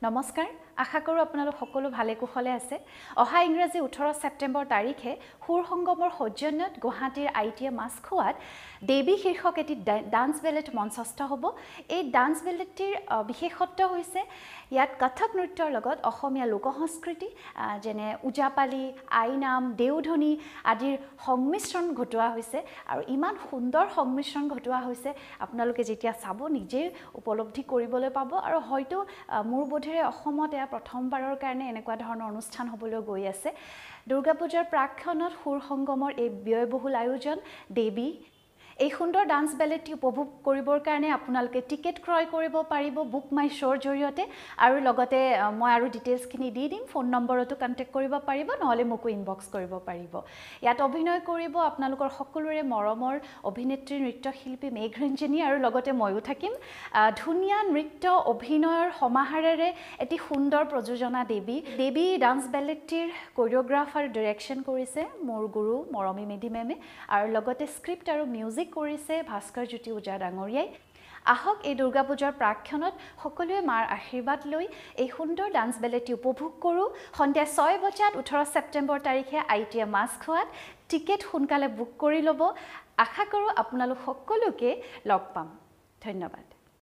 নমস্কাৰ আশা কৰো আপোনালোক সকলো ভালে কুশলে আছে অহা ইংৰাজী 18 সেপ্টেম্বৰ তাৰিখে সুৰ সংগমৰ সৌজন্যত গুৱাহাটীৰ আইটিএ মাছখোৱাত দেৱী শীৰ্ষক এটি ডান্স বেলেট মঞ্চস্থ হ'ব এই ডান্স বেলেটৰ বিশেষত্ব হৈছে ইয়াত কথক নৃত্যৰ লগত অসমীয়া লোক সংস্কৃতি যেনে উজাপালি আইনাম দেউধনী আদিৰ সংমিশ্ৰণ ঘটোৱা হৈছে আৰু ইমান সুন্দৰ সংমিশ্ৰণ ঘটোৱা হৈছে আপোনালোকে যেতিয়া চাব নিজে উপলব্ধি কৰিবলৈ পাব আৰু হয়তো মোৰ বোধেৰে অসমত প্ৰথমবাৰৰ কাৰণে এনেকুৱা ধৰণৰ অনুষ্ঠান হ'বলৈ গৈ আছে দুৰ্গা পূজাৰ প্ৰাক্ষণত সুৰ সংগমৰ এই ব্যয়বহুল আয়োজন দেৱী এই সুন্দৰ ডান্স বেলেটটি উপভোগ কৰিবৰ কাৰণে আপোনালোকে টিকেট ক্ৰয় কৰিব পাৰিব বুকমাইশ্ব'ৰ জৰিয়তে আৰু লগতে মই আৰু ডিটেইলছখিনি দি দিম ফোন নম্বৰতো কণ্টেক্ট কৰিব পাৰিব নহলে মোকো ইনবক্স কৰিব পাৰিব ইয়াত অভিনয় কৰিব আপোনালোকৰ সকলোৰে মৰমৰ অভিনেত্ৰী নৃত্যশিল্পী মেঘৰঞ্জনী আৰু লগতে ময়ো থাকিম ধুনীয়া নৃত্য অভিনয়ৰ সমাহাৰেৰে এটি সুন্দৰ প্ৰযোজনা দেৱী ডান্স বেলেটটিৰ কোৰিওগ্ৰাফাৰ ডাইৰেকশ্যন কৰিছে মোৰ গুৰু মৰমী মেধি মেমে আৰু লগতে স্ক্ৰিপ্ট আৰু মিউজিক কৰিছে ভাস্কৰ জ্যোতি উজা ডাঙৰীয়াই আহক এই দুৰ্গা পূজাৰ প্ৰাক্ষণত সকলোৱে মাৰ আশীৰ্বাদ লৈ এই সুন্দৰ ডান্স বেলেটটি উপভোগ কৰোঁ সন্ধিয়া 6 বজাত 18 সেপ্টেম্বৰ তাৰিখে আইটিএ মাছখোৱাত টিকেট সোনকালে বুক কৰি ল'ব আশা কৰোঁ আপোনালোক সকলোকে লগ পাম ধন্যবাদ